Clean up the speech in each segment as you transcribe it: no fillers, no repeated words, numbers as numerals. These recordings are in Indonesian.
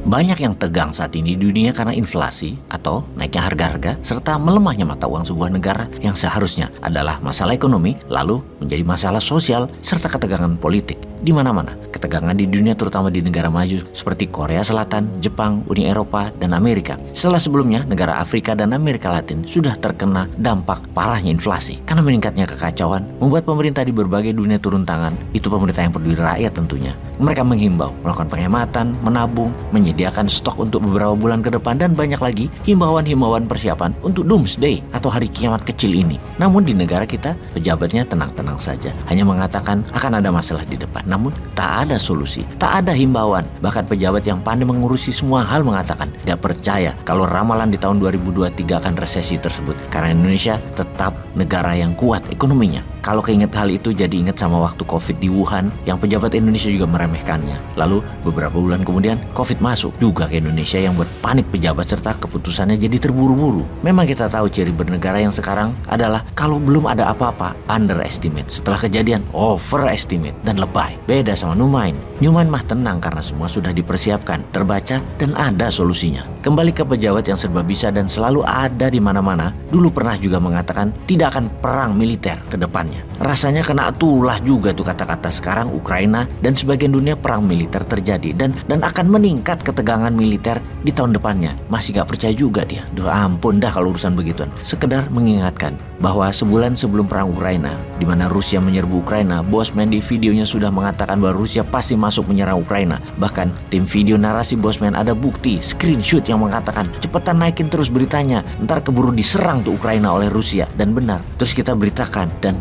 Banyak yang tegang saat ini di dunia karena inflasi atau naiknya harga-harga serta melemahnya mata uang sebuah negara yang seharusnya adalah masalah ekonomi lalu menjadi masalah sosial serta ketegangan politik di mana-mana. Ketegangan di dunia terutama di negara maju seperti Korea Selatan, Jepang, Uni Eropa, dan Amerika. Setelah sebelumnya negara Afrika dan Amerika Latin sudah terkena dampak parahnya inflasi. Karena meningkatnya kekacauan membuat pemerintah di berbagai dunia turun tangan. Itu pemerintah yang peduli rakyat tentunya. Mereka menghimbau melakukan penghematan, menabung, menyediakan stok untuk beberapa bulan ke depan, dan banyak lagi himbauan-himbauan persiapan untuk doomsday atau hari kiamat kecil ini. Namun di negara kita pejabatnya tenang-tenang saja, hanya mengatakan akan ada masalah di depan. Namun tak ada solusi, tak ada himbauan. Bahkan pejabat yang pandai mengurusi semua hal mengatakan tidak percaya kalau ramalan di tahun 2023 akan resesi tersebut. Karena Indonesia tetap negara yang kuat ekonominya. Kalau keinget hal itu jadi ingat sama waktu COVID di Wuhan yang pejabat Indonesia juga meremehkannya. Lalu beberapa bulan kemudian COVID masuk juga ke Indonesia yang buat panik pejabat serta keputusannya jadi terburu-buru. Memang kita tahu ciri bernegara yang sekarang adalah kalau belum ada apa-apa underestimate, setelah kejadian overestimate dan lebay. Beda sama Numain. Numain mah tenang karena semua sudah dipersiapkan, terbaca dan ada solusinya. Kembali ke pejabat yang serba bisa dan selalu ada di mana-mana, dulu pernah juga mengatakan tidak akan perang militer ke depannya. Rasanya kena tulah juga tuh kata-kata. Sekarang Ukraina dan sebagian dunia perang militer terjadi dan akan meningkat ketegangan militer di tahun depannya. Masih gak percaya juga dia. Duh ampun dah kalau urusan begituan. Sekedar mengingatkan bahwa sebulan sebelum perang Ukraina, di mana Rusia menyerbu Ukraina, Bosman di videonya sudah mengatakan bahwa Rusia pasti masuk menyerang Ukraina. Bahkan tim video narasi Bosman ada bukti screenshot yang mengatakan cepetan naikin terus beritanya, ntar keburu diserang tuh Ukraina oleh Rusia. Dan benar, terus kita beritakan dan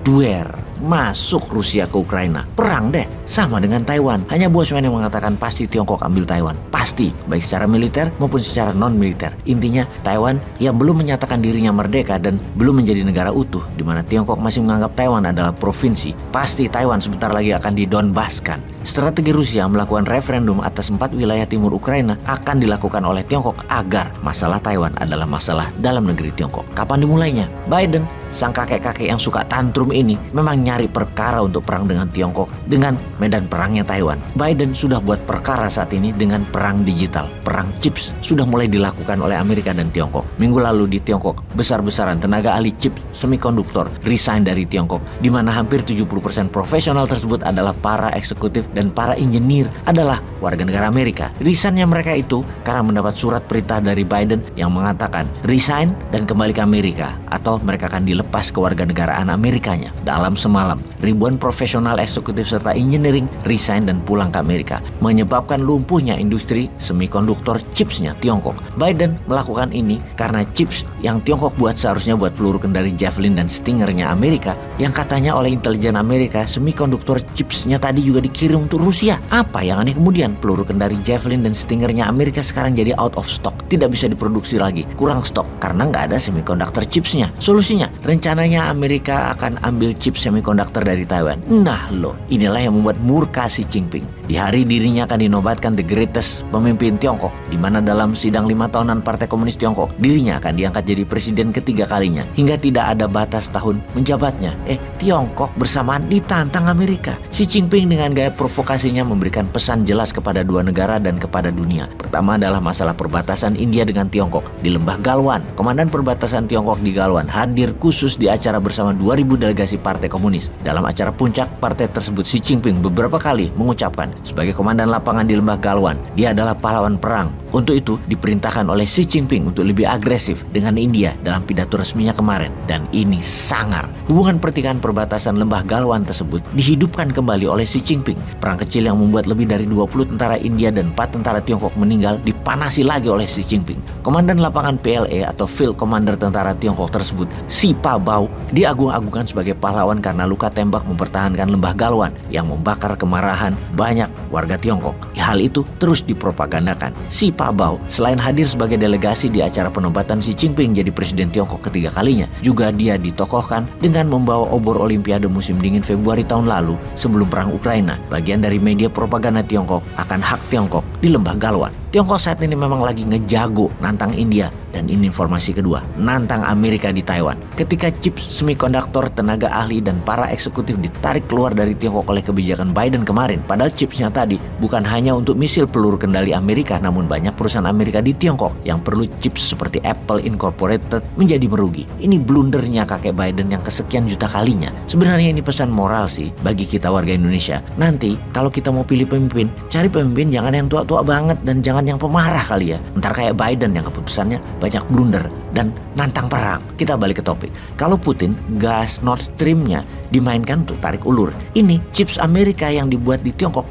masuk Rusia ke Ukraina. Perang deh, sama dengan Taiwan. Hanya Bosman yang mengatakan pasti Tiongkok ambil Taiwan. Pasti, baik secara militer maupun secara non-militer. Intinya Taiwan yang belum menyatakan dirinya merdeka dan belum menjadi negara utuh, di mana Tiongkok masih menganggap Taiwan adalah provinsi. Pasti Taiwan sebentar lagi akan didonbaskan. Strategi Rusia melakukan referendum atas 4 wilayah timur Ukraina akan dilakukan oleh Tiongkok agar masalah Taiwan adalah masalah dalam negeri Tiongkok. Kapan dimulainya? Biden, sang kakek-kakek yang suka tantrum ini, memang nyari perkara untuk perang dengan Tiongkok dengan medan perangnya Taiwan. Biden sudah buat perkara saat ini dengan perang digital. Perang chips sudah mulai dilakukan oleh Amerika dan Tiongkok. Minggu lalu di Tiongkok, besar-besaran tenaga ahli chip semikonduktor resign dari Tiongkok, di mana hampir 70% profesional tersebut adalah para eksekutif dan para engineer adalah warga negara Amerika. Resignnya mereka itu karena mendapat surat perintah dari Biden yang mengatakan resign dan kembali ke Amerika atau mereka akan dilepas kewarganegaraan Amerikanya. Dalam semalam, ribuan profesional eksekutif serta engineering resign dan pulang ke Amerika, menyebabkan lumpuhnya industri semikonduktor chipsnya Tiongkok. Biden melakukan ini karena chips yang Tiongkok buat seharusnya buat peluru kendali Javelin dan Stingernya Amerika, yang katanya oleh intelijen Amerika semikonduktor chipsnya tadi juga dikirim untuk Rusia. Apa yang aneh kemudian? Peluru kendali Javelin dan Stingernya Amerika sekarang jadi out of stock, tidak bisa diproduksi lagi, kurang stok karena nggak ada semikonduktor chipsnya. Solusinya, rencananya Amerika akan ambil chip semikonduktor dari Taiwan. Nah loh, inilah yang membuat murka Xi Jinping. Di hari dirinya akan dinobatkan the greatest pemimpin Tiongkok, di mana dalam sidang 5 tahunan Partai Komunis Tiongkok, dirinya akan diangkat jadi presiden ketiga kalinya hingga tidak ada batas tahun menjabatnya. Tiongkok bersamaan ditantang Amerika. Xi Jinping dengan gaya provokasinya memberikan pesan jelas kepada dua negara dan kepada dunia. Pertama adalah masalah perbatasan India dengan Tiongkok di Lembah Galwan. Komandan perbatasan Tiongkok di Galwan hadir khusus di acara bersama 2000 delegasi Partai Komunis. Dalam acara puncak partai tersebut, Xi Jinping beberapa kali mengucapkan sebagai komandan lapangan di Lembah Galwan, dia adalah pahlawan perang. Untuk itu diperintahkan oleh Xi Jinping untuk lebih agresif dengan India dalam pidato resminya kemarin. Dan ini sangar. Hubungan pertikaian perbatasan Lembah Galwan tersebut dihidupkan kembali oleh Xi Jinping. Perang kecil yang membuat lebih dari 20 tentara India dan 4 tentara Tiongkok meninggal dipanasi lagi oleh Xi Jinping. Komandan lapangan PLA atau Field Commander tentara Tiongkok tersebut, Xi Pabao, diagung-agungkan sebagai pahlawan karena luka tembak mempertahankan Lembah Galwan yang membakar kemarahan banyak warga Tiongkok. Hal itu terus dipropagandakan. Xi Pabao selain hadir sebagai delegasi di acara penobatan Xi Jinping jadi presiden Tiongkok ketiga kalinya, juga dia ditokohkan dengan membawa obor Olimpiade musim dingin Februari tahun lalu sebelum perang Ukraina, bagian dari media propaganda Tiongkok akan hak Tiongkok di Lembah Galwan. Tiongkok saat ini memang lagi ngejago nantang India Dan ini informasi kedua, nantang Amerika di Taiwan. Ketika chip semikonduktor, tenaga ahli, dan para eksekutif ditarik keluar dari Tiongkok oleh kebijakan Biden kemarin, padahal chipsnya tadi bukan hanya untuk misil peluru kendali Amerika, namun banyak perusahaan Amerika di Tiongkok yang perlu chips seperti Apple Incorporated menjadi merugi. Ini blundernya kakek Biden yang kesekian juta kalinya. Sebenarnya ini pesan moral sih bagi kita warga Indonesia. Nanti kalau kita mau pilih pemimpin, cari pemimpin jangan yang tua-tua banget dan jangan yang pemarah kali ya. Ntar kayak Biden yang keputusannya banyak blunder dan nantang perang. Kita balik ke topik. Kalau Putin, gas Nord Stream-nya dimainkan untuk tarik ulur. Ini chips Amerika yang dibuat di Tiongkok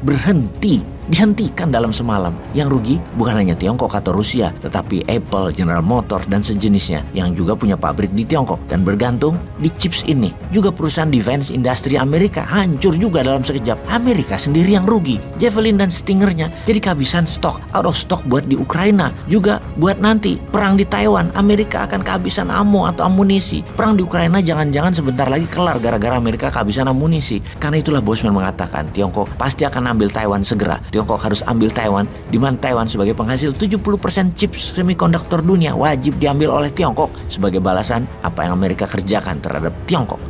dihentikan dalam semalam. Yang rugi bukan hanya Tiongkok atau Rusia, tetapi Apple, General Motors, dan sejenisnya yang juga punya pabrik di Tiongkok dan bergantung di chips ini. Juga perusahaan defense industri Amerika hancur juga dalam sekejap. Amerika sendiri yang rugi. Javelin dan Stingernya jadi kehabisan stok, out of stock buat di Ukraina. Juga buat nanti perang di Taiwan, Amerika akan kehabisan ammo atau amunisi. Perang di Ukraina jangan-jangan sebentar lagi kelar gara-gara Amerika kehabisan amunisi. Karena itulah Bosman mengatakan Tiongkok pasti akan ambil Taiwan segera. Tiongkok harus ambil Taiwan, di mana Taiwan sebagai penghasil 70% chips semikonduktor dunia wajib diambil oleh Tiongkok sebagai balasan apa yang Amerika kerjakan terhadap Tiongkok.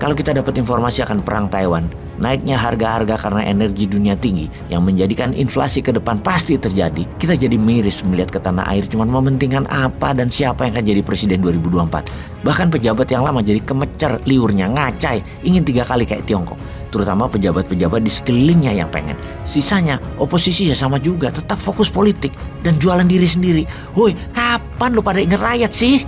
Kalau kita dapat informasi akan perang Taiwan, naiknya harga-harga karena energi dunia tinggi yang menjadikan inflasi ke depan pasti terjadi, kita jadi miris melihat ke tanah air cuma mementingkan apa dan siapa yang akan jadi presiden 2024. Bahkan pejabat yang lama jadi kemecer liurnya, ngacai, ingin 3 kali kayak Tiongkok. Terutama pejabat-pejabat di sekelilingnya yang pengen. Sisanya oposisi ya sama juga, tetap fokus politik dan jualan diri sendiri. Woi, kapan lu pada inget rakyat sih?